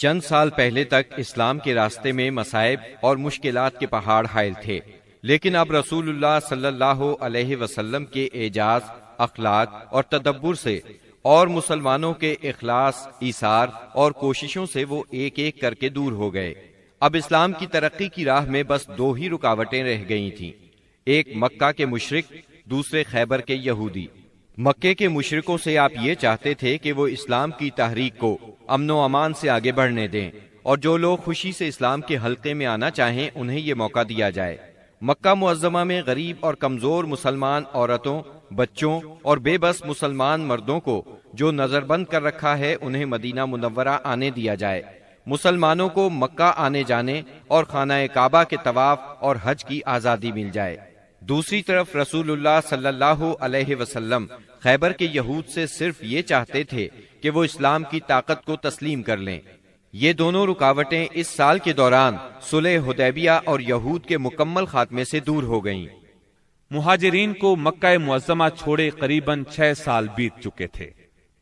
چند سال پہلے تک اسلام کے راستے میں مصائب اور مشکلات کے پہاڑ حائل تھے، لیکن اب رسول اللہ صلی اللہ علیہ وسلم کے اعجاز، اخلاق اور تدبر سے اور مسلمانوں کے اخلاص، ایثار اور کوششوں سے وہ ایک ایک کر کے دور ہو گئے۔ اب اسلام کی ترقی کی راہ میں بس دو ہی رکاوٹیں رہ گئی تھیں، ایک مکہ کے مشرک، دوسرے خیبر کے یہودی۔ مکے کے مشرکوں سے آپ یہ چاہتے تھے کہ وہ اسلام کی تحریک کو امن و امان سے آگے بڑھنے دیں، اور جو لوگ خوشی سے اسلام کے حلقے میں آنا چاہیں انہیں یہ موقع دیا جائے۔ مکہ معظمہ میں غریب اور کمزور مسلمان عورتوں، بچوں اور بے بس مسلمان مردوں کو جو نظر بند کر رکھا ہے انہیں مدینہ منورہ آنے دیا جائے۔ مسلمانوں کو مکہ آنے جانے اور خانہ کعبہ کے طواف اور حج کی آزادی مل جائے۔ دوسری طرف رسول اللہ صلی اللہ علیہ وسلم خیبر کے یہود سے صرف یہ چاہتے تھے کہ وہ اسلام کی طاقت کو تسلیم کر لیں۔ یہ دونوں رکاوٹیں اس سال کے دوران صلح حدیبیہ اور یہود کے مکمل خاتمے سے دور ہو گئیں۔ مہاجرین کو مکہ معظمہ چھوڑے قریباً 6 سال بیت چکے تھے۔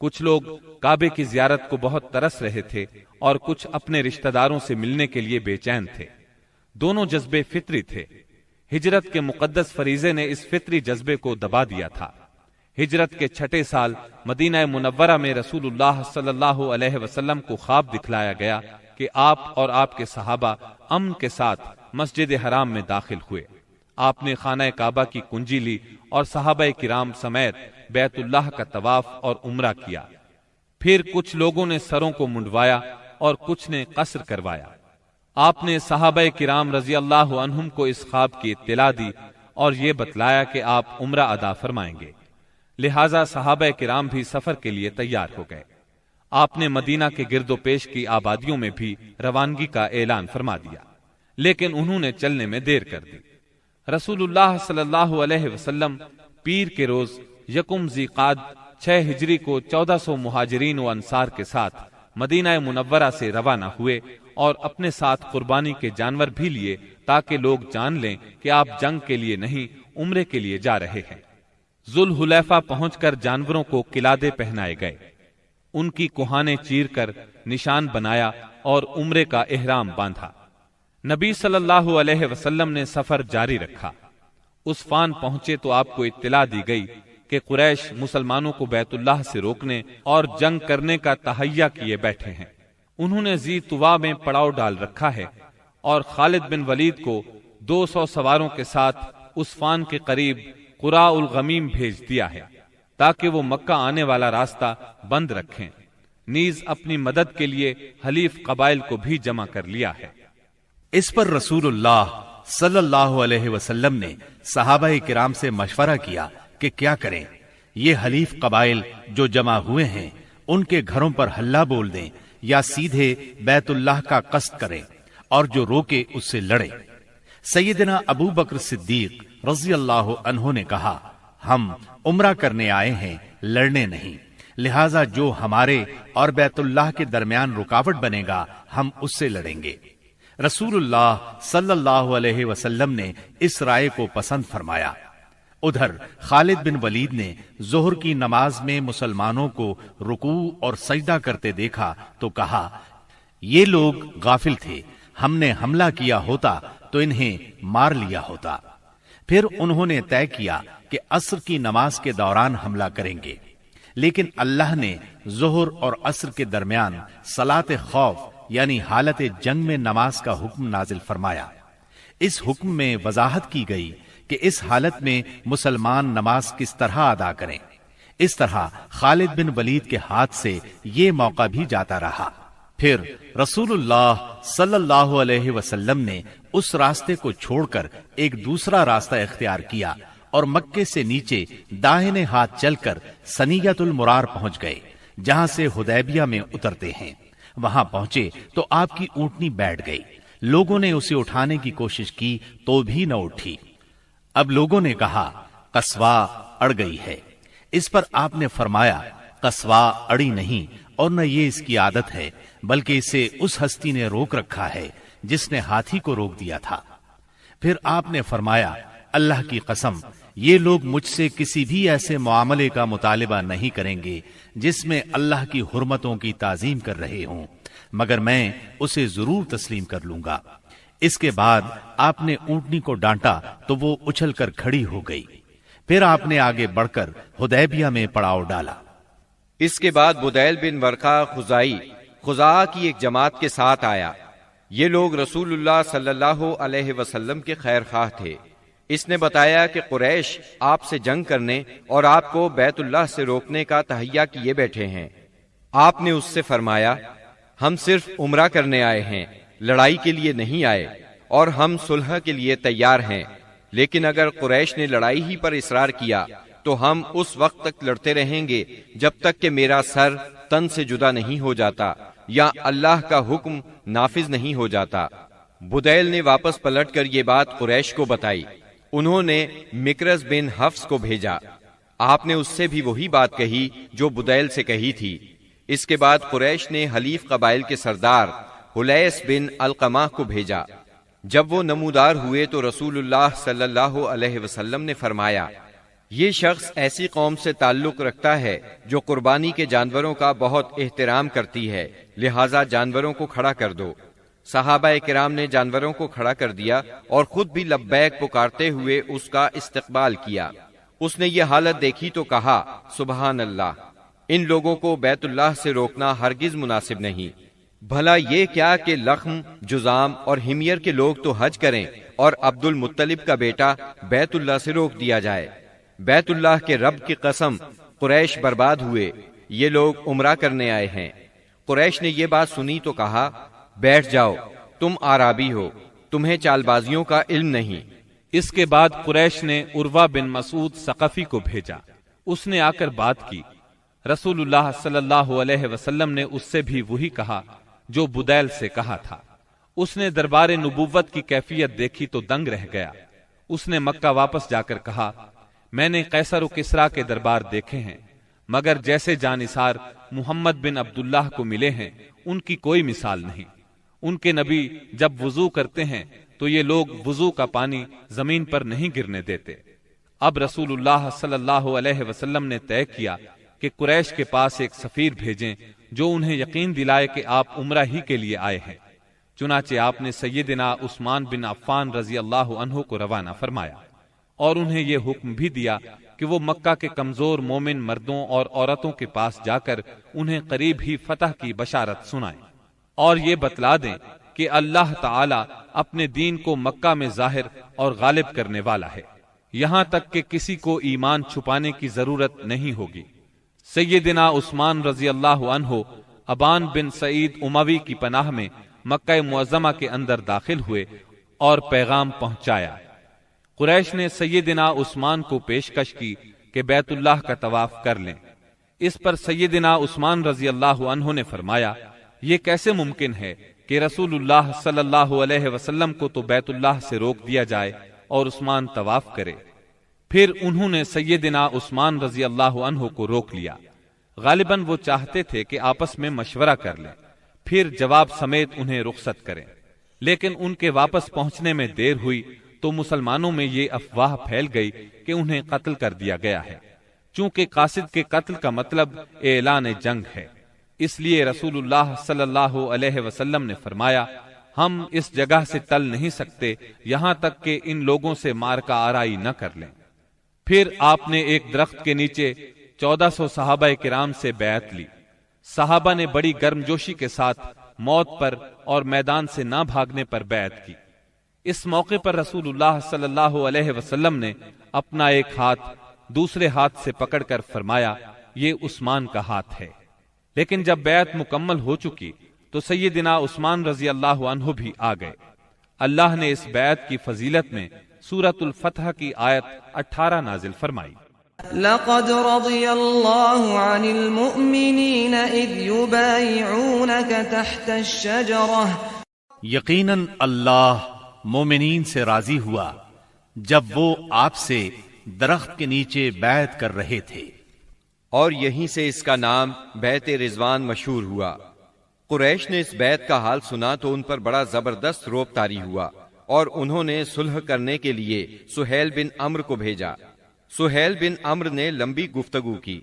کچھ لوگ کعبے کی زیارت کو بہت ترس رہے تھے اور کچھ اپنے رشتہ داروں سے ملنے کے لیے بے چین تھے۔ دونوں جذبے فطری تھے۔ ہجرت کے مقدس فریضے نے اس فطری جذبے کو دبا دیا تھا۔ ہجرت کے 6 سال مدینہ منورہ میں رسول اللہ صلی اللہ علیہ وسلم کو خواب دکھلایا گیا کہ آپ اور آپ کے صحابہ امن کے ساتھ مسجد حرام میں داخل ہوئے۔ آپ نے خانہ کعبہ کی کنجی لی اور صحابہ کرام سمیت بیت اللہ کا طواف اور عمرہ کیا۔ پھر کچھ لوگوں نے سروں کو منڈوایا اور کچھ نے قصر کروایا۔ آپ نے صحابہ کرام رضی اللہ عنہم کو اس خواب کی اطلاع دی اور یہ بتلایا کہ آپ عمرہ ادا فرمائیں گے، لہٰذا صحابہ کرام بھی سفر کے لیے تیار ہو گئے۔ آپ نے مدینہ کے گرد و پیش کی آبادیوں میں بھی روانگی کا اعلان فرما دیا، لیکن انہوں نے چلنے میں دیر کر دی۔ رسول اللہ صلی اللہ علیہ وسلم پیر کے روز یکم ذی قعد 6 ہجری کو 1400 مہاجرین و انصار کے ساتھ مدینہ منورہ سے روانہ ہوئے اور اپنے ساتھ قربانی کے جانور بھی لیے تاکہ لوگ جان لیں کہ آپ جنگ کے لیے نہیں عمرے کے لیے جا رہے ہیں۔ ذوالحلیفہ پہنچ کر جانوروں کو قلادے پہنائے گئے، ان کی کوہانے چیر کر نشان بنایا اور عمرے کا احرام باندھا۔ نبی صلی اللہ علیہ وسلم نے سفر جاری رکھا۔ عسفان پہنچے تو آپ کو اطلاع دی گئی کہ قریش مسلمانوں کو بیت اللہ سے روکنے اور جنگ کرنے کا تہیہ کیے بیٹھے ہیں۔ انہوں نے ذی طوا میں پڑاؤ ڈال رکھا ہے اور خالد بن ولید کو 200 سواروں کے ساتھ عسفان کے قریب قراء الغمیم بھیج دیا ہے تاکہ وہ مکہ آنے والا راستہ بند رکھیں۔ نیز اپنی مدد کے لیے حلیف قبائل کو بھی جمع کر لیا ہے۔ اس پر رسول اللہ صلی اللہ علیہ وسلم نے صحابہ کرام سے مشورہ کیا کہ کیا کریں۔ یہ حلیف قبائل جو جمع ہوئے ہیں ان کے گھروں پر ہلہ بول دیں یا سیدھے بیت اللہ کا قصد کریں اور جو روکے اس سے لڑیں۔ سیدنا ابو بکر صدیق رضی اللہ عنہ نے کہا، ہم عمرہ کرنے آئے ہیں، لڑنے نہیں، لہٰذا جو ہمارے اور بیت اللہ کے درمیان رکاوٹ بنے گا ہم اس سے لڑیں گے۔ رسول اللہ صلی اللہ علیہ وسلم نے اس رائے کو پسند فرمایا۔ ادھر خالد بن ولید نے ظہر کی نماز میں مسلمانوں کو رکوع اور سجدہ کرتے دیکھا تو کہا، یہ لوگ غافل تھے، ہم نے حملہ کیا ہوتا تو انہیں مار لیا ہوتا۔ پھر انہوں نے طے کیا کہ عصر کی نماز کے دوران حملہ کریں گے، لیکن اللہ نے ظہر اور عصر کے درمیان صلاۃ خوف یعنی حالت جنگ میں نماز کا حکم نازل فرمایا۔ اس حکم میں وضاحت کی گئی کہ اس حالت میں مسلمان نماز کس طرح ادا کریں۔ اس طرح خالد بن ولید کے ہاتھ سے یہ موقع بھی جاتا رہا۔ پھر رسول اللہ صلی اللہ علیہ وسلم نے اس راستے کو چھوڑ کر ایک دوسرا راستہ اختیار کیا اور مکے سے نیچے داہنے ہاتھ چل کر سنیت المرار پہنچ گئے، جہاں سے حدیبیہ میں اترتے ہیں۔ وہاں پہنچے تو آپ کی اونٹنی بیٹھ گئی۔ لوگوں نے اسے اٹھانے کی کوشش کی تو بھی نہ اٹھی۔ اب لوگوں نے کہا، قصوا اڑ گئی ہے۔ اس پر آپ نے فرمایا، قصوا اڑی نہیں اور نہ یہ اس کی عادت ہے، بلکہ اسے اس ہستی نے روک رکھا ہے جس نے ہاتھی کو روک دیا تھا۔ پھر آپ نے فرمایا، اللہ کی قسم، یہ لوگ مجھ سے کسی بھی ایسے معاملے کا مطالبہ نہیں کریں گے جس میں اللہ کی حرمتوں کی تعظیم کر رہے ہوں، مگر میں اسے ضرور تسلیم کر لوں گا۔ اس کے بعد آپ نے اونٹنی کو ڈانٹا تو وہ اچھل کر کھڑی ہو گئی۔ پھر آپ نے آگے بڑھ کر حدیبیہ میں پڑاؤ ڈالا۔ اس کے بعد بدیل بن ورقہ خزائی خزاعہ کی ایک جماعت کے ساتھ آیا۔ یہ لوگ رسول اللہ صلی اللہ علیہ وسلم کے خیر خواہ تھے۔ اس نے بتایا کہ قریش آپ سے جنگ کرنے اور آپ کو بیت اللہ سے روکنے کا تہیہ کیے بیٹھے ہیں۔ آپ نے اس سے فرمایا، ہم صرف عمرہ کرنے آئے ہیں، لڑائی کے لیے نہیں آئے، اور ہم صلح کے لیے تیار ہیں، لیکن اگر قریش نے لڑائی ہی پر اصرار کیا تو ہم اس وقت تک لڑتے رہیں گے جب تک کہ میرا سر تن سے جدا نہیں ہو جاتا یا اللہ کا حکم نافذ نہیں ہو جاتا۔ بدیل نے واپس پلٹ کر یہ بات قریش کو بتائی۔ انہوں نے مکرز بن حفص کو بھیجا۔ آپ نے اس سے بھی وہی بات کہی جو بدیل سے کہی تھی۔ اس کے بعد قریش نے حلیف قبائل کے سردار حلیس بن علقمہ کو بھیجا۔ جب وہ نمودار ہوئے تو رسول اللہ صلی اللہ علیہ وسلم نے فرمایا، یہ شخص ایسی قوم سے تعلق رکھتا ہے جو قربانی کے جانوروں کا بہت احترام کرتی ہے، لہٰذا جانوروں کو کھڑا کر دو۔ صحابہ کرام نے جانوروں کو کھڑا کر دیا اور خود بھی لبیک پکارتے ہوئے اس کا استقبال کیا۔ اس نے یہ حالت دیکھی تو کہا، سبحان اللہ، ان لوگوں کو بیت اللہ سے روکنا ہرگز مناسب نہیں۔ بھلا یہ کیا کہ لخم، جزام اور حمیر کے لوگ تو حج کریں اور عبد المطلب کا بیٹا بیت اللہ سے روک دیا جائے۔ بیت اللہ کے رب کی قسم، قریش برباد ہوئے، یہ لوگ عمرہ کرنے آئے ہیں۔ قریش نے یہ بات سنی تو کہا، بیٹھ جاؤ، تم عرابی ہو، تمہیں چال بازیوں کا علم نہیں۔ اس کے بعد قریش نے عروہ بن مسعود ثقفی کو بھیجا۔ اس نے آ کر بات کی۔ رسول اللہ صلی اللہ علیہ وسلم نے اس سے بھی وہی کہا جو بدیل سے کہا تھا۔ اس نے دربار نبوت کی کیفیت دیکھی تو دنگ رہ گیا۔ اس نے مکہ واپس جا کر کہا، میں نے قیصر و کسریٰ کے دربار دیکھے ہیں، مگر جیسے جانثار محمد بن عبداللہ کو ملے ہیں ان کی کوئی مثال نہیں۔ ان کے نبی جب وضو کرتے ہیں تو یہ لوگ وضو کا پانی زمین پر نہیں گرنے دیتے۔ اب رسول اللہ صلی اللہ علیہ وسلم نے طے کیا کہ قریش کے پاس ایک سفیر بھیجیں جو انہیں یقین دلائے کہ آپ عمرہ ہی کے لیے آئے ہیں۔ چنانچہ آپ نے سیدنا عثمان بن عفان رضی اللہ عنہ کو روانہ فرمایا اور انہیں یہ حکم بھی دیا کہ وہ مکہ کے کمزور مومن مردوں اور عورتوں کے پاس جا کر انہیں قریب ہی فتح کی بشارت سنائیں اور یہ بتلا دیں کہ اللہ تعالی اپنے دین کو مکہ میں ظاہر اور غالب کرنے والا ہے، یہاں تک کہ کسی کو ایمان چھپانے کی ضرورت نہیں ہوگی۔ سیدنا عثمان رضی اللہ عنہ ابان بن سعید اموی کی پناہ میں مکہ معظمہ کے اندر داخل ہوئے اور پیغام پہنچایا۔ قریش نے سیدنا عثمان کو پیشکش کی کہ بیت اللہ کا طواف کر لیں۔ اس پر سیدنا عثمان رضی اللہ عنہ نے فرمایا، یہ کیسے ممکن ہے کہ رسول اللہ صلی اللہ علیہ وسلم کو تو بیت اللہ سے روک دیا جائے اور عثمان طواف کرے۔ پھر انہوں نے سیدنا عثمان رضی اللہ عنہ کو روک لیا۔ غالباً وہ چاہتے تھے کہ آپس میں مشورہ کر لیں، پھر جواب سمیت انہیں رخصت کریں، لیکن ان کے واپس پہنچنے میں دیر ہوئی تو مسلمانوں میں یہ افواہ پھیل گئی کہ انہیں قتل کر دیا گیا ہے۔ چونکہ قاصد کے قتل کا مطلب اعلان جنگ ہے، اس لیے رسول اللہ صلی اللہ علیہ وسلم نے فرمایا، ہم اس جگہ سے ٹل نہیں سکتے یہاں تک کہ ان لوگوں سے مارکہ آرائی نہ کر لیں۔ پھر آپ نے ایک درخت کے نیچے 1400 صحابہ کرام سے بیعت لی۔ صحابہ نے بڑی گرمجوشی کے ساتھ موت پر اور میدان سے نہ بھاگنے پر بیعت کی۔ اس موقع پر رسول اللہ صلی اللہ علیہ وسلم نے اپنا ایک ہاتھ دوسرے ہاتھ سے پکڑ کر فرمایا، یہ عثمان کا ہاتھ ہے۔ لیکن جب بیعت مکمل ہو چکی تو سیدنا عثمان رضی اللہ عنہ بھی آ گئے۔ اللہ نے اس بیعت کی فضیلت میں سورۃ الفتح کی آیت 18 نازل فرمائی۔ لقد رضي الله عن المؤمنين إذ يبايعونك تحت الشجرة یقیناً اللہ مومنین سے راضی ہوا جب وہ آپ سے درخت کے نیچے بیعت کر رہے تھے، اور یہیں سے اس کا نام بیعت رضوان مشہور ہوا۔ قریش نے اس بیعت کا حال سنا تو ان پر بڑا زبردست روب طاری ہوا اور انہوں نے صلح کرنے کے لیے سہیل بن عمرو کو بھیجا۔ سہیل بن عمرو نے لمبی گفتگو کی۔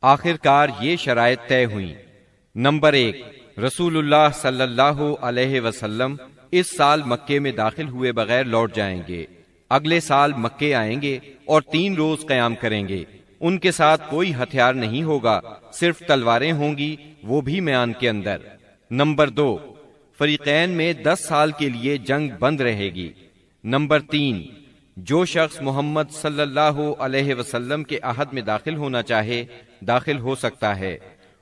آخر کار یہ شرائط طے ہوئیں۔ نمبر 1، رسول اللہ صلی اللہ علیہ وسلم اس سال مکے میں داخل ہوئے بغیر لوٹ جائیں گے، اگلے سال مکے آئیں گے اور 3 روز قیام کریں گے۔ ان کے ساتھ کوئی ہتھیار نہیں ہوگا، صرف تلواریں ہوں گی، وہ بھی میان کے اندر۔ نمبر 2، فریقین میں 10 سال کے لیے جنگ بند رہے گی۔ نمبر 3، جو شخص محمد صلی اللہ علیہ وسلم کے عہد میں داخل ہونا چاہے داخل ہو سکتا ہے،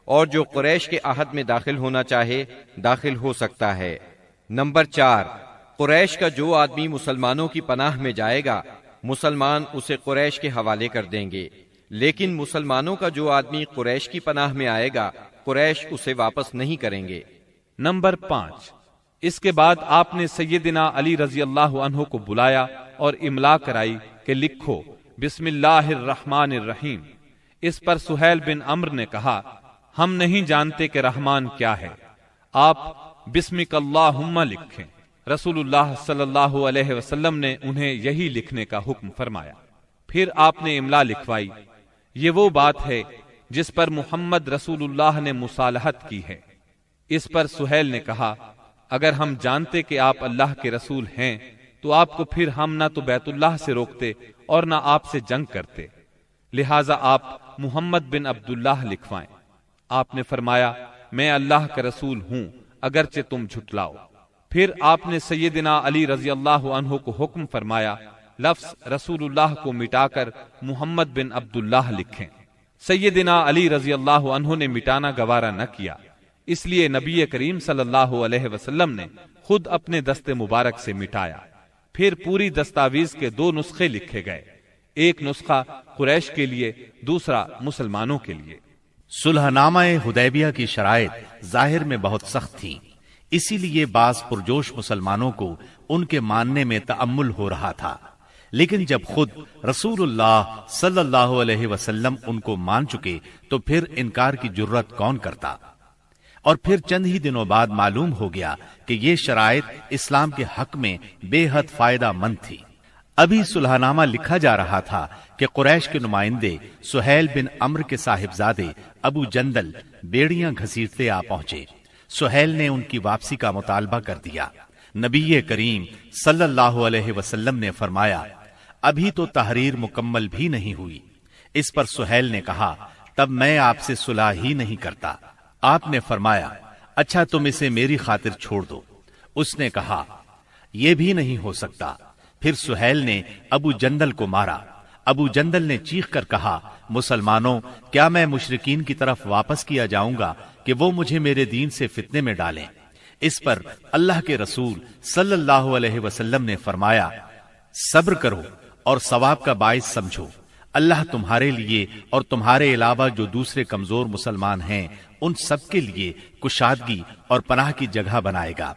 اور جو قریش کے عہد میں داخل ہونا چاہے داخل ہو سکتا ہے۔ نمبر 4، قریش کا جو آدمی مسلمانوں کی پناہ میں جائے گا مسلمان اسے قریش کے حوالے کر دیں گے، لیکن مسلمانوں کا جو آدمی قریش کی پناہ میں آئے گا قریش اسے واپس نہیں کریں گے۔ نمبر 5، اس کے بعد آپ نے سیدنا علی رضی اللہ عنہ کو بلایا اور املا کرائی کہ لکھو بسم اللہ الرحمن الرحیم۔ اس پر سہیل بن عمرو نے کہا ہم نہیں جانتے کہ رحمان کیا ہے، آپ بسمک اللہم لکھیں۔ رسول اللہ صلی اللہ علیہ وسلم نے انہیں یہی لکھنے کا حکم فرمایا۔ پھر آپ نے املا لکھوائی، یہ وہ بات ہے جس پر محمد رسول اللہ نے مصالحت کی ہے۔ اس پر سہیل نے کہا اگر ہم جانتے کہ آپ اللہ کے رسول ہیں تو آپ کو پھر ہم نہ تو بیت اللہ سے روکتے اور نہ آپ سے جنگ کرتے، لہٰذا آپ محمد بن عبداللہ لکھوائیں۔ آپ نے فرمایا میں اللہ کا رسول ہوں اگرچہ تم جھٹلاؤ۔ پھر آپ نے سیدنا علی رضی اللہ عنہ کو حکم فرمایا لفظ رسول اللہ کو مٹا کر محمد بن عبداللہ لکھیں۔ سیدنا علی رضی اللہ عنہ نے مٹانا گوارا نہ کیا، اس لیے نبی کریم صلی اللہ علیہ وسلم نے خود اپنے دست مبارک سے مٹایا۔ پھر پوری دستاویز کے 2 نسخے لکھے گئے، ایک نسخہ قریش کے لیے، دوسرا مسلمانوں کے لیے۔ صلح نامہ حدیبیہ کی شرائط ظاہر میں بہت سخت تھیں، اسی لیے بعض پرجوش مسلمانوں کو ان کے ماننے میں تأمل ہو رہا تھا، لیکن جب خود رسول اللہ صلی اللہ علیہ وسلم ان کو مان چکے تو پھر انکار کی جرت کون کرتا؟ اور پھر چند ہی دنوں بعد معلوم ہو گیا کہ یہ شرائط اسلام کے حق میں بے حد فائدہ مند تھی۔ ابھی صلح نامہ لکھا جا رہا تھا کہ قریش کے نمائندے سہیل بن عمرو کے صاحبزادے ابو جندل بیڑیاں گھسیٹتے آ پہنچے۔ سہیل نے ان کی واپسی کا مطالبہ کر دیا۔ نبی کریم صلی اللہ علیہ وسلم نے فرمایا ابھی تو تحریر مکمل بھی نہیں ہوئی۔ اس پر سہیل نے کہا تب میں آپ سے صلح ہی نہیں کرتا۔ آپ نے فرمایا اچھا تم اسے میری خاطر چھوڑ دو۔ اس نے کہا یہ بھی نہیں ہو سکتا۔ پھر سہیل نے ابو جندل کو مارا۔ ابو جندل نے چیخ کر کہا مسلمانوں کیا میں مشرکین کی طرف واپس کیا جاؤں گا کہ وہ مجھے میرے دین سے فتنے میں ڈالیں؟ اس پر اللہ کے رسول صلی اللہ علیہ وسلم نے فرمایا صبر کرو اور ثواب کا باعث سمجھو، اللہ تمہارے لیے اور تمہارے علاوہ جو دوسرے کمزور مسلمان ہیں ان سب کے لیے کشادگی اور پناہ کی جگہ بنائے گا۔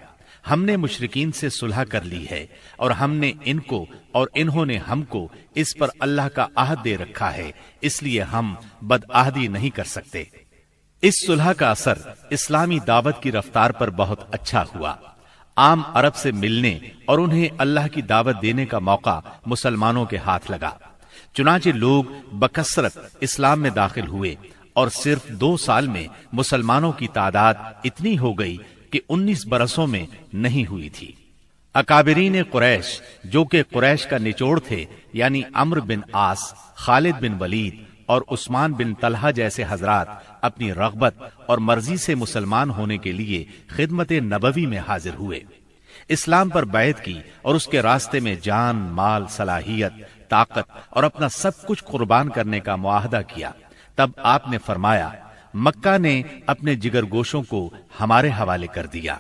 ہم نے مشرکین سے صلح کر لی ہے اور ہم نے ان کو اور انہوں نے ہم کو اس پر اللہ کا عہد دے رکھا ہے، اس لیے ہم بدعہدی نہیں کر سکتے۔ اس صلح کا اثر اسلامی دعوت کی رفتار پر بہت اچھا ہوا۔ عام عرب سے ملنے اور انہیں اللہ کی دعوت دینے کا موقع مسلمانوں کے ہاتھ لگا، چنانچہ لوگ بکثرت اسلام میں داخل ہوئے اور صرف 2 سال میں مسلمانوں کی تعداد اتنی ہو گئی کہ 19 برسوں میں نہیں ہوئی تھی۔ اکابرین قریش جو کہ قریش کا نچوڑ تھے یعنی عمرو بن عاص، خالد بن ولید اور عثمان بن طلحہ جیسے حضرات اپنی رغبت اور مرضی سے مسلمان ہونے کے لیے خدمت نبوی میں حاضر ہوئے، اسلام پر بیعت کی اور اس کے راستے میں جان، مال، صلاحیت، طاقت اور اپنا سب کچھ قربان کرنے کا معاہدہ کیا۔ تب آپ نے فرمایا مکہ نے اپنے جگر گوشوں کو ہمارے حوالے کر دیا۔